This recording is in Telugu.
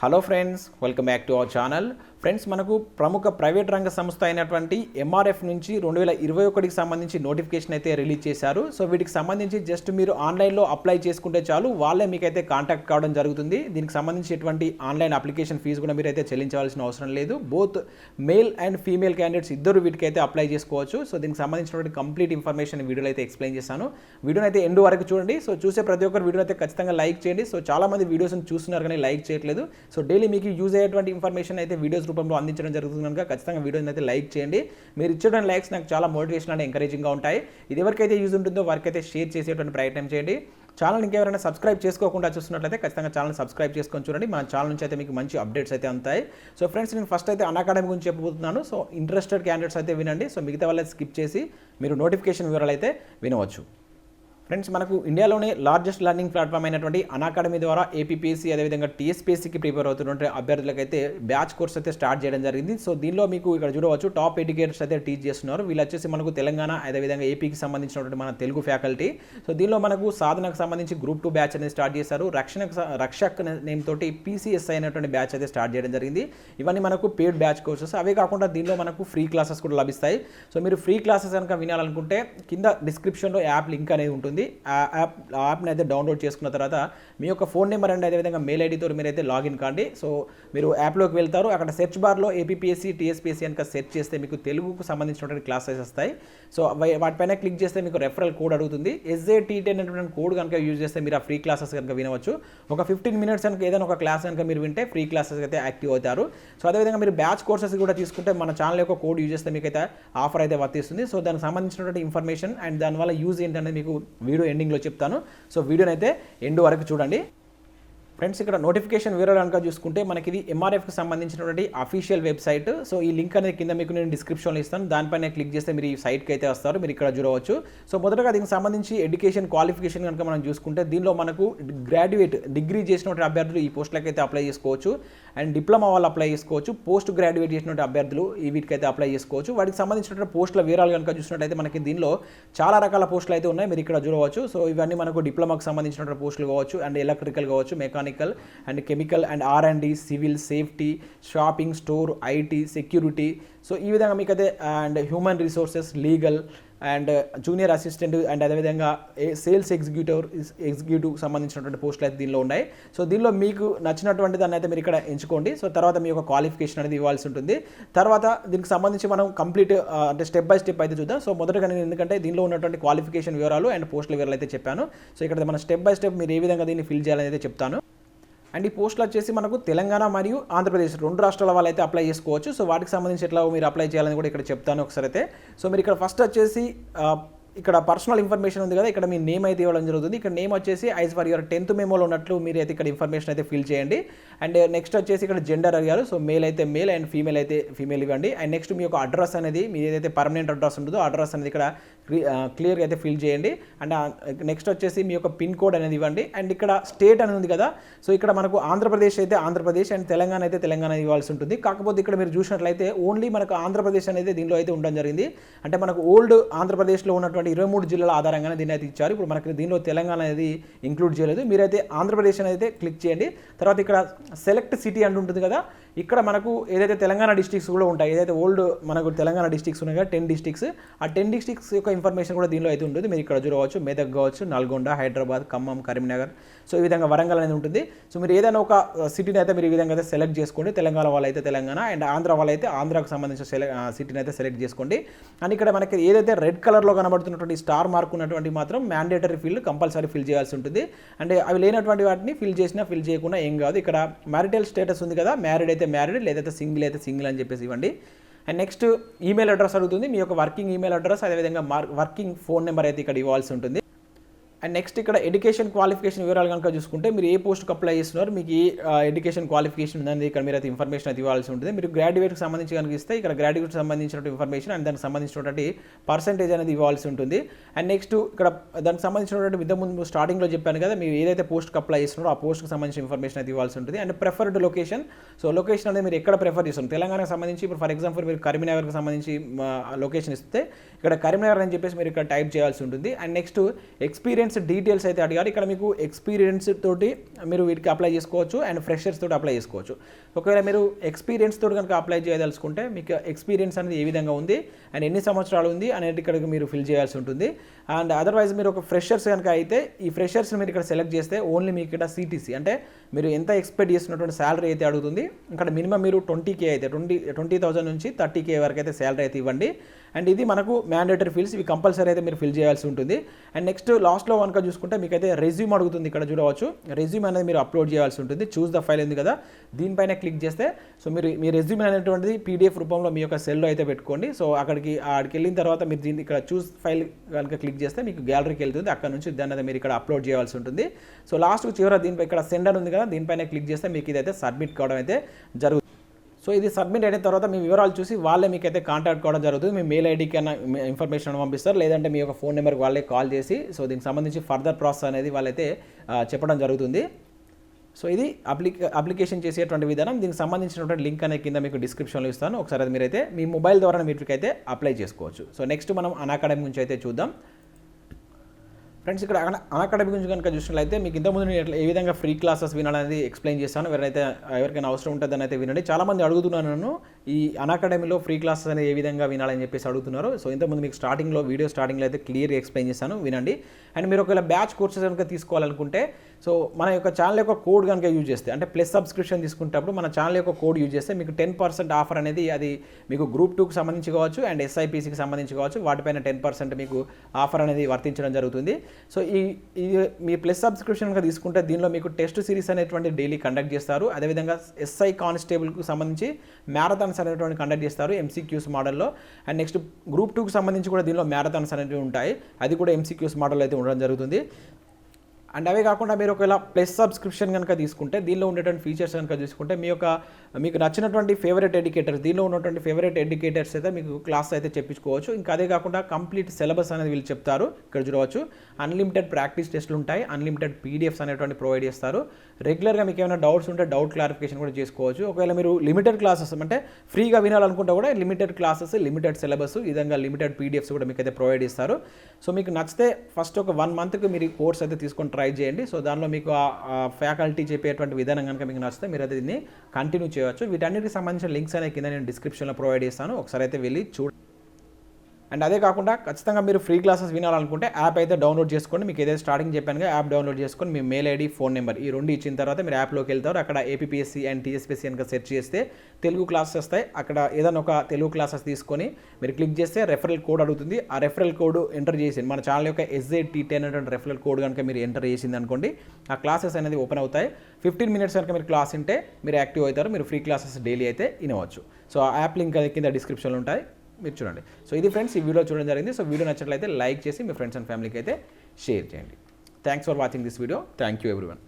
Hello friends, welcome back to our channel. Friends, మనకు ప్రముఖ ప్రైవేట్ రంగ సంస్థ అయినటువంటి MRF నుంచి 2021కి సంబంధించి నోటిఫికేషన్ అయితే రిలీజ్ చేశారు. సో వీటికి సంబంధించి జస్ట్ మీరు ఆన్లైన్లో అప్లై చేసుకుంటే చాలు, వాళ్ళే మీకైతే కాంటాక్ట్ కావడం జరుగుతుంది. దీనికి సంబంధించి ఎటువంటి ఆన్లైన్ అప్లికేషన్ ఫీజు కూడా మీరైతే చెల్లించవలసిన అవసరం లేదు. Both male and female candidates ఇద్దరు వీటికైతే అప్లై చేసుకోవచ్చు. సో దీనికి సంబంధించినటువంటి కంప్లీట్ ఇన్ఫర్మేషన్ వీడియోలో అయితే ఎక్స్ప్లెయిన్ చేశాను. వీడియోని అయితే ఎండ్ వరకు చూడండి. సో చూసే ప్రతి ఒక్కరు వీడియో అయితే ఖచ్చితంగా లైక్ చేయండి. సో చాలామంది వీడియోస్ని చూస్తున్నారు కానీ లైక్ చేయట్లేదు. సో డైలీ మీకు యూజ్ అయ్యేటువంటి ఇన్ఫర్మేషన్ అయితే వీడియోస్ రూపంలో అందించడం జరుగుతుంది కనుక ఖచ్చితంగా వీడియోని అయితే లైక్ చేయండి. మీరు ఇచ్చేటువంటి లైక్స్ నాకు చాలా మోటివేషన్ అండ్ ఎంకరేజింగ్గా ఉంటాయి. ఇది ఎవరికైతే యూజ్ ఉంటుందో వారికైతే షేర్ చేసేటువంటి ప్రయత్నం చేయండి. ఛానల్ ఇంకెవరైనా సబ్స్క్రైబ్ చేసుకోకుండా చూస్తున్నట్లయితే ఖచ్చితంగా ఛానల్ సబ్స్క్రైబ్ చేసుకొని చూడండి. మన ఛానల్ నుంచి అయితే మీకు మంచి అప్డేట్స్ అయితే ఉంటాయి. సో ఫ్రెండ్స్, నేను ఫస్ట్ అయితే అకాడమీ గురించి చెప్పబోతున్నాను. సో ఇంట్రెస్టెడ్ క్యాండిడేట్స్ అయితే వినండి. సో మిగతా వాళ్ళకి స్కిప్ చేసి మీరు నోటిఫికేషన్ వివరాలు అయితే వినవచ్చు. ఫ్రెండ్స్, మనకు ఇండియాలోనే లార్జెస్ట్ లెర్నింగ్ ప్లాట్ఫామ్ అయినటువంటి అకాడమీ ద్వారా ఏపీపీఎస్సీ అదేవిధంగా టీఎస్పీఎస్సీకి ప్రిపేర్ అవుతున్నటువంటి అభ్యర్థులకైతే బ్యాచ్ కోర్స్ అయితే స్టార్ట్ చేయడం జరిగింది. సో దీనిలో మీకు ఇక్కడ చూడవచ్చు టాప్ ఎడ్యుకేటర్స్ అయితే టీచ్ చేస్తున్నారు. వీళ్ళు వచ్చేసి మనకు తెలంగాణ అదేవిధంగా ఏపీకి సంబంధించినటువంటి మన తెలుగు ఫ్యాకల్టీ. సో దీనిలో మనకు సాధనకు సంబంధించి గ్రూప్ 2 బ్యాచ్ అనేది స్టార్ట్ చేశారు. రక్షక్ నేమ్ తోటి పీసీఎస్ఐ అయినటువంటి బ్యాచ్ అయితే స్టార్ట్ చేయడం జరిగింది. ఇవన్నీ మనకు పెయిడ్ బ్యాచ్ కోర్సెస్. అవే కాకుండా దీనిలో మనకు ఫ్రీ క్లాసెస్ కూడా లభిస్తాయి. సో మీరు ఫ్రీ క్లాసెస్ కనుక వినాలనుకుంటే కింద డిస్క్రిప్షన్లో యాప్ లింక్ అనేది ఉంటుంది. ఆ యాప్ని అయితే డౌన్లోడ్ చేసుకున్న తర్వాత మీ యొక్క ఫోన్ నెంబర్ అండ్ అదేవిధంగా మెయిల్ ఐడితో మీరైతే లాగిన్ కాండి. సో మీరు యాప్లోకి వెళ్తారు. అక్కడ సెర్చ్ బార్లో ఏపీపీఎస్సీ టీఎస్పీఎస్సీ కనుక సెర్చ్ చేస్తే మీకు తెలుగుకు సంబంధించినటువంటి క్లాసెస్ వస్తాయి. సో వాటిపైన క్లిక్ చేస్తే మీకు రెఫరల్ కోడ్ అడుగుతుంది. SJT10 అనేటువంటి కోడ్ కనుక యూజ్ చేస్తే మీరు ఆ ఫ్రీ క్లాసెస్ కనుక వినవచ్చు. ఒక 15 మినిట్స్ కనుక ఏదైనా ఒక క్లాస్ కనుక మీరు వింటే ఫ్రీ క్లాసెస్ అయితే యాక్టివ్ అవుతారు. సో అదేవిధంగా మీరు బ్యాచ్ కోర్సెస్ కూడా తీసుకుంటే మన ఛానల్ యొక్క కోడ్ యూజ్ చేస్తే మీకైతే ఆఫర్ అయితే వర్తిస్తుంది. సో దానికి సంబంధించినటువంటి ఇన్ఫర్మేషన్ అండ్ దానివల్ల యూజ్ ఏంటనేది మీకు వీడియో ఎండింగ్లో చెప్తాను. సో వీడియోని అయితే ఎండ్ వరకు చూడండి. ఫ్రెండ్స్, ఇక్కడ నోటిఫికేషన్ వివరాలు కనుక చూసుకుంటే మనకి ఇది MRFకి సంబంధించినటువంటి అఫీషియల్ వెబ్సైట్. సో ఈ లింక్ అనేది కింద మీకు నేను డిస్క్రిప్షన్లో ఇస్తాను. దానిపైన క్లిక్ చేస్తే మీరు ఈ సైట్కి అయితే వస్తారు. మీరు ఇక్కడ చూడవచ్చు. సో మొదటగా దీనికి సంబంధించి ఎడ్యుకేషన్ క్వాలిఫికేషన్ కనుక మనం చూసుకుంటే దీనిలో మనకు గ్రాడ్యుయేట్ డిగ్రీ చేసినటువంటి అభ్యర్థులు ఈ పోస్టులకు అయితే అప్లై చేసుకోవచ్చు. అండ్ డిప్లొమా వాళ్ళు అప్లై చేసుకోవచ్చు. పోస్ట్ గ్రాడ్యుయేట్ చేసినటువంటి అభ్యర్థులు ఈ వీటికైతే అప్లై చేసుకోవచ్చు. వాటికి సంబంధించినటువంటి పోస్టుల వివరాలు కనుక చూసినట్టయితే మనకి దీనిలో చాలా రకాల పోస్టులు అయితే ఉన్నాయి. మీరు ఇక్కడ చూడవచ్చు. సో ఇవన్నీ మనకు డిప్లొమాకి సంబంధించినటువంటి పోస్టులు కావచ్చు, అండ్ ఎలక్ట్రికల్ కావచ్చు, mechanical and chemical and R&D, civil, safety, shopping, store, IT, security. So ఈ విధంగా మీకైతే and human resources, legal and junior assistant and అదేవిధంగా సేల్స్ ఎగ్జిక్యూటివ్ సంబంధించినటువంటి పోస్టులు అయితే దీనిలో ఉన్నాయి. సో దీనిలో మీకు నచ్చినటువంటి దాన్ని అయితే మీరు ఇక్కడ ఎంచుకోండి. సో తర్వాత మీ యొక్క క్వాలిఫికేషన్ అనేది ఇవ్వాల్సి ఉంటుంది. తర్వాత దీనికి సంబంధించి మనం కంప్లీట్ అంటే స్టెప్ బై స్టెప్ అయితే చూద్దాం. సో మొదటగా నేను ఎందుకంటే దీనిలో ఉన్నటువంటి క్వాలిఫికేషన్ వివరాలు అండ్ పోస్టుల వివరాలు అయితే చెప్పాను. సో ఇక్కడ మనం స్టెప్ బై స్టెప్ మీరు ఏ విధంగా దీన్ని ఫిల్ చేయాలని అయితే చెప్తాను. అండ్ ఈ పోస్టులు వచ్చేసి మనకు తెలంగాణ మరియు ఆంధ్రప్రదేశ్ 2 రాష్ట్రాల వాళ్ళు అయితే అప్లై చేసుకోవచ్చు. సో వాటికి సంబంధించి ఎట్లా మీరు అప్లై చేయాలని కూడా ఇక్కడ చెప్తాను ఒకసారి అయితే. సో మీరు ఇక్కడ ఫస్ట్ వచ్చేసి ఇక్కడ పర్సనల్ ఇన్ఫర్మేషన్ ఉంది కదా, ఇక్కడ మీ నేమ్ అయితే ఇవ్వడం జరుగుతుంది. ఇక్కడ నేమ్ వచ్చేసి యాజ్ ఫర్ యువర్ 10th మెమోలో ఉన్నట్లు మీరు అయితే ఇక్కడ ఇన్ఫర్మేషన్ అయితే ఫిల్ చేయండి. అండ్ నెక్స్ట్ వచ్చేసి ఇక్కడ జెండర్ అడిగారు. సో మేల్ అయితే మేల్ అండ్ ఫీమేల్ అయితే ఫీమేల్ ఇవ్వండి. అండ్ నెక్స్ట్ మీ యొక్క అడ్రస్ అనేది మీ ఏదైతే పర్మనెంట్ అడ్రస్ ఉంటుందో అడ్రస్ అనేది ఇక్కడ క్లియర్గా అయితే ఫిల్ చేయండి. అండ్ నెక్స్ట్ వచ్చేసి మీ యొక్క పిన్ కోడ్ అనేది ఇవ్వండి. అండ్ ఇక్కడ స్టేట్ అనేది ఉంది కదా, సో ఇక్కడ మనకు ఆంధ్రప్రదేశ్ అయితే ఆంధ్రప్రదేశ్ అండ్ తెలంగాణ అయితే తెలంగాణ ఇవ్వాల్సి ఉంటుంది. కాకపోతే ఇక్కడ మీరు చూసినట్లయితే ఓన్లీ మనకు ఆంధ్రప్రదేశ్ అనేది దీనిలో అయితే ఉండడం జరిగింది. అంటే మనకు ఓల్డ్ ఆంధ్రప్రదేశ్లో ఉన్నటువంటి 23 జిల్లాల ఆధారంగానే దీన్ని అయితే ఇచ్చారు. ఇప్పుడు మనకి దీనిలో తెలంగాణ అనేది ఇంక్లూడ్ చేయలేదు. మీరైతే ఆంధ్రప్రదేశ్ అయితే క్లిక్ చేయండి. తర్వాత ఇక్కడ సెలెక్ట్ సిటీ అంటూ ఉంటుంది కదా, ఇక్కడ మనకు ఏదైతే తెలంగాణ డిస్ట్రిక్ట్స్ కూడా ఉంటాయి, ఏదైతే ఓల్డ్ మనకు తెలంగాణ డిస్ట్రిక్ట్స్ ఉన్నాయి కదా 10 డిస్ట్రిక్ట్స్, ఆ 10 డిస్ట్రిక్ట్స్ యొక్క ఇన్ఫర్మేషన్ కూడా దీనిలో అయితే ఉంటుంది. మీరు ఇక్కడ చూడవచ్చు. మెదక్ కావచ్చు, నల్గొండ, హైదరాబాద్, ఖమ్మం, కరీంనగర్, సో ఈ విధంగా వరంగల్ అనేది ఉంటుంది. సో మీరు ఏదైనా ఒక సిటీని అయితే మీరు ఈ విధంగా అయితే సెలెక్ట్ చేసుకోండి. తెలంగాణ వాళ్ళైతే తెలంగాణ అండ్ ఆంధ్ర వాళ్ళైతే ఆంధ్రాకు సంబంధించిన సిటీని అయితే సెలెక్ట్ చేసుకోండి. అండ్ ఇక్కడ మనకి ఏదైతే రెడ్ కలర్లో కనబడుతున్నటువంటి స్టార్ మార్క్ ఉన్నటువంటి మాత్రం మ్యాండేటరీ ఫీల్డ్ కంపల్సరీ ఫిల్ చేయాల్సి ఉంటుంది. అండ్ అవి లేనటువంటి వాటిని ఫిల్ చేసినా ఫిల్ చేయకుండా ఏం కాదు. ఇక్కడ మ్యారిటల్ స్టేటస్ ఉంది కదా, మ్యారీడ్ అయితే మ్యారీడ్, లేదైతే సింగిల్ అయితే సింగిల్ అని చెప్పేసి ఇవ్వండి. అండ్ నెక్స్ట్ ఈమెయిల్ అడ్రస్ అడుగుతుంది. మీ యొక్క వర్కింగ్ ఈమెయిల్ అడ్రస్ అదేవిధంగా వర్కింగ్ ఫోన్ నెంబర్ అయితే ఇక్కడ ఇవ్వాల్సి ఉంటుంది. అండ్ నెక్స్ట్ ఇక్కడ ఎడ్యుకేషన్ క్వాలిఫికేషన్ వివరాలు కనుక చూసుకుంటే మీరు ఏ పోస్ట్కి అప్లై చేస్తున్నారు, మీకు ఏ ఎడ్యుకేషన్ క్వాలిఫికేషన్ ఉందని ఇక్కడ మీరు అయితే ఇన్ఫర్మేషన్ అయితే ఇవ్వాల్సి ఉంటుంది. మీరు గ్రాడ్యుయేట్కి సంబంధించి కనుక ఇస్తే ఇక్కడ గ్రాడ్యుయేట్కి సంబంధించినటువంటి ఇన్ఫర్మేషన్ అండ్ దానికి సంబంధించినటువంటి పర్సెంటేజ్ అనేది ఇవ్వాల్సి ఉంటుంది. అండ్ నెక్స్ట్ ఇక్కడ దానికి సంబంధించినటువంటి ఇంతకుముందు స్టార్టింగ్లో చెప్పాను కదా, మీరు ఏదైతే పోస్ట్కి అప్లై చేస్తున్నారో ఆ పోస్ట్కి సంబంధించిన ఇన్ఫర్మేషన్ అయితే ఇవ్వాల్సి ఉంటుంది. And preferred location, so location అనేది మీరు ఎక్కడ ప్రిఫర్ చేస్తున్నారు. తెలంగాణకు సంబంధించి ఇప్పుడు ఫర్ ఎగ్జాంపుల్ మీరు కరీంనగర్కి సంబంధించి లొకేషన్ ఇస్తే ఇక్కడ కరీంనగర్ అని చెప్పేసి మీరు ఇక్కడ టైప్ చేయాల్సి ఉంటుంది. And next experience experience details అయితే అడిగారు. ఇక్కడ మీకు ఎక్స్పీరియన్స్ తోటి మీరు వీటికి అప్లై చేసుకోవచ్చు అండ్ ఫ్రెషర్స్ తోటి అప్లై చేసుకోవచ్చు. ఒకవేళ మీరు ఎక్స్పీరియన్స్ తోటి కనుక అప్లై చేయదలుచుకుంటే మీకు ఎక్స్పీరియన్స్ అనేది ఏ విధంగా ఉంది అండ్ ఎన్ని సంవత్సరాలు ఉంది అనేది ఇక్కడ మీరు ఫిల్ చేయాల్సి ఉంటుంది. అండ్ అదర్వైజ్ మీరు ఒక ఫ్రెషర్స్ కనుక అయితే ఈ ఫ్రెషర్స్ మీరు ఇక్కడ సెలెక్ట్ చేస్తే ఓన్లీ మీకు ఇక్కడ సిటీసీ అంటే మీరు ఎంత ఎక్స్పెక్ట్ చేస్తున్నటువంటి శాలరీ అయితే అడుగుతుంది. ఇక్కడ మినిమం మీరు 20K అయితే 20,000 నుంచి 30K వరకు అయితే శాలరీ అయితే ఇవ్వండి. అండ్ ఇది మనకు మ్యాండేటరీ ఫీల్డ్స్, ఇవి కంపల్సరీ అయితే మీరు ఫిల్ చేయాల్సి ఉంటుంది. అండ్ నెక్స్ట్ లాస్ట్లో కనుక చూసుకుంటే మీకైతే రెజ్యూమ్ అడుగుతుంది. ఇక్కడ చూడవచ్చు రెజ్యూమ్ అనేది మీరు అప్లోడ్ చేయాల్సి ఉంటుంది. చూస్ ద ఫైల్ ఉంది కదా, దీనిపైన క్లిక్ చేస్తే సో మీరు మీ రెజ్యూమ్ అనేటువంటిది PDF రూపంలో మీ యొక్క సెల్లో అయితే పెట్టుకోండి. సో ఆడికి వెళ్ళిన తర్వాత మీరు దీన్ని ఇక్కడ చూస్ ఫైల్ కనుక క్లిక్ చేస్తే మీకు గ్యాలరీకి వెళ్తుంది. అక్కడ నుంచి దాన్ని మీరు ఇక్కడ అప్లోడ్ చేయాల్సి ఉంటుంది. సో లాస్ట్ చివర దీనిపై ఇక్కడ సెండర్ ఉంది కదా, దీనిపైన క్లిక్ చేస్తే మీకు ఇదైతే సబ్మిట్ కావడం అయితే జరుగుతుంది. సో ఇది సబ్మిట్ అయిన తర్వాత మీ వివరాలు చూసి వాళ్ళే మీకైతే కాంటాక్ట్ కావడం జరుగుతుంది. మీ మెయిల్ ఐడికి అన్న ఇన్ఫర్మేషన్ పంపిస్తారు, లేదంటే మీ యొక్క ఫోన్ నెంబర్కి వాళ్ళే కాల్ చేసి సో దీనికి సంబంధించి ఫర్దర్ ప్రాసెస్ అనేది వాళ్ళైతే చెప్పడం జరుగుతుంది. సో ఇది అప్లికేషన్ చేసేటువంటి విధానం. దీనికి సంబంధించినటువంటి లింక్ అనేది కింద మీకు డిస్క్రిప్షన్లో ఇస్తాను. ఒకసారి అది మీరైతే మీ మొబైల్ ద్వారా మీకైతే అప్లై చేసుకోవచ్చు. సో నెక్స్ట్ మనం అన్అకాడమీ గురించి అయితే చూద్దాం. ఫ్రెండ్స్ ఇక్కడ అన్అకాడమీ గురించి కనుక చూసినట్లయితే మీకు ఇంతకుముందు నేను ఏ విధంగా ఫ్రీ క్లాసెస్ వినాలనేది ఎక్స్ప్లెయిన్ చేస్తాను. ఎవరికైనా అవసరం ఉంటుందని అయితే వినండి. చాలామంది అడుగుతున్నాను నన్ను ఈ అన్అకాడమీలో ఫ్రీ క్లాసెస్ అనేది ఏ విధంగా వినాలని చెప్పేసి అడుగుతున్నారు. సో ఇంతకుముందు మీకు వీడియో స్టార్టింగ్లో అయితే క్లియర్గా ఎక్స్ప్లెయిన్ చేస్తాను, వినండి. అండ్ మీరు ఒకవేళ బ్యాచ్ కోర్సెస్ కనుక తీసుకోవాలనుకుంటే సో మన యొక్క ఛానల్ యొక్క కోడ్ కనుక యూజ్ చేస్తే అంటే ప్లస్ సబ్స్క్రిప్షన్ తీసుకునేటప్పుడు మన ఛానల్ యొక్క కోడ్ యూజ్ చేస్తే మీకు 10% ఆఫర్ అనేది అది మీకు గ్రూప్ 2కి సంబంధించి కావచ్చు అండ్ SIPCకి సంబంధించి కావచ్చు వాటిపైన 10% మీకు ఆఫర్ అనేది వర్తించడం జరుగుతుంది. సో ఈ మీ ప్లస్ సబ్స్క్రిప్షన్ కనుక తీసుకుంటే దీనిలో మీకు టెస్ట్ సిరీస్ అనేటువంటి డైలీ కండక్ట్ చేస్తారు. అదేవిధంగా SI కానిస్టేబుల్కి సంబంధించి మ్యారథాన్స్ అనేటువంటి కండక్ట్ చేస్తారు MCQs మోడల్లో. అండ్ నెక్స్ట్ గ్రూప్ 2కి సంబంధించి కూడా దీనిలో మ్యారథాన్స్ అనేవి ఉంటాయి, అది కూడా MCQs మోడల్ అయితే ఉండడం జరుగుతుంది. అండ్ అవే కాకుండా మీరు ఒకవేళ ప్లస్ సబ్స్క్రిప్షన్ కనుక తీసుకుంటే దీనిలో ఉండేటువంటి ఫీచర్స్ కనుక తీసుకుంటే మీకు నచ్చినటువంటి ఫేవరెట్ ఎడ్యుకేటర్స్, దీనిలో ఉన్నటువంటి ఫేవరెట్ ఎడ్యుకేటర్స్ అయితే మీకు క్లాస్ అయితే చెప్పించుకోవచ్చు. ఇంకా అదే కాకుండా కంప్లీట్ సిలబస్ అనేది వీళ్ళు చెప్తారు. ఇక్కడ చూడవచ్చు అన్లిమిటెడ్ ప్రాక్టీస్ టెస్టులు ఉంటాయి, అన్లిమిటెడ్ PDFs అనేటువంటి ప్రొవైడ్ చేస్తారు. రెగ్యులర్గా మీకు ఏమైనా డౌట్స్ ఉంటే డౌట్ క్లారిఫికేషన్ కూడా చేసుకోవచ్చు. ఒకవేళ మీరు లిమిటెడ్ క్లాసెస్ అంటే ఫ్రీగా వినాలనుకుంటే కూడా లిమిటెడ్ క్లాసెస్, లిమిటెడ్ సిలబస్, ఈ విధంగా లిమిటెడ్ PDFs కూడా మీకు అయితే ప్రొవైడ్ చేస్తారు. సో మీకు నచ్చితే ఫస్ట్ ఒక 1 మంత్కి మీరు కోర్స్ అయితే తీసుకొని ట్రై చేయండి. సో దానిలో మీకు ఫ్యాకల్టీ చెప్పేటువంటి విధానం కనుక మీకు నచ్చితే మీరు అయితే దీన్ని కంటిన్యూ చేయవచ్చు. వీటన్నిటికి సంబంధించిన లింక్స్ అనేవి కింద నేను డిస్క్రిప్షన్లో ప్రొవైడ్ చేస్తాను, ఒకసారి అయితే వెళ్ళి చూడండి. అండ్ అదే కాకుండా ఖచ్చితంగా మీరు ఫ్రీ క్లాసెస్ వినాలనుకుంటే యాప్ అయితే డౌన్లోడ్ చేసుకోండి. మీకు ఏదైతే స్టార్టింగ్ చెప్పానుగా యాప్ డౌన్లోడ్ చేసుకొని మీ మెయిల్ ఐడి, ఫోన్ నెంబర్ ఈ 2 ఇచ్చిన తర్వాత మీరు యాప్లోకి వెళ్తారు. అక్కడ APPSC అండ్ TSPSC కనుక సెర్చ్ చేస్తే తెలుగు క్లాసెస్ వస్తాయి. అక్కడ ఏదైనా ఒక తెలుగు క్లాసెస్ తీసుకొని మీరు క్లిక్ చేస్తే రెఫరల్ కోడ్ అడుగుతుంది. ఆ రెఫరల్ కోడ్ ఎంటర్ చేసి మన ఛానల్ యొక్క SZ10 అనేటువంటి రెఫరల్ కోడ్ కనుక మీరు ఎంటర్ చేసింది అనుకోండి, ఆ క్లాసెస్ అనేది ఓపెన్ అవుతాయి. 15 మినిట్స్ కనుక మీరు క్లాస్ ఉంటే మీరు యాక్టివ్ అవుతారు. మీరు ఫ్రీ క్లాసెస్ డైలీ అయితే వినవచ్చు. సో ఆ యాప్ లింక్ కింద డిస్క్రిప్షన్లో ఉంటాయి, మీరు చూడండి. సో ఇది ఫ్రెండ్స్ ఈ వీడియో చూడడం జరిగింది. సో వీడియో నచ్చినట్లయితే లైక్ చేసి మీ ఫ్రెండ్స్ అండ్ ఫ్యామిలీకి అయితే షేర్ చేయండి. Thanks for watching this video. Thank you everyone.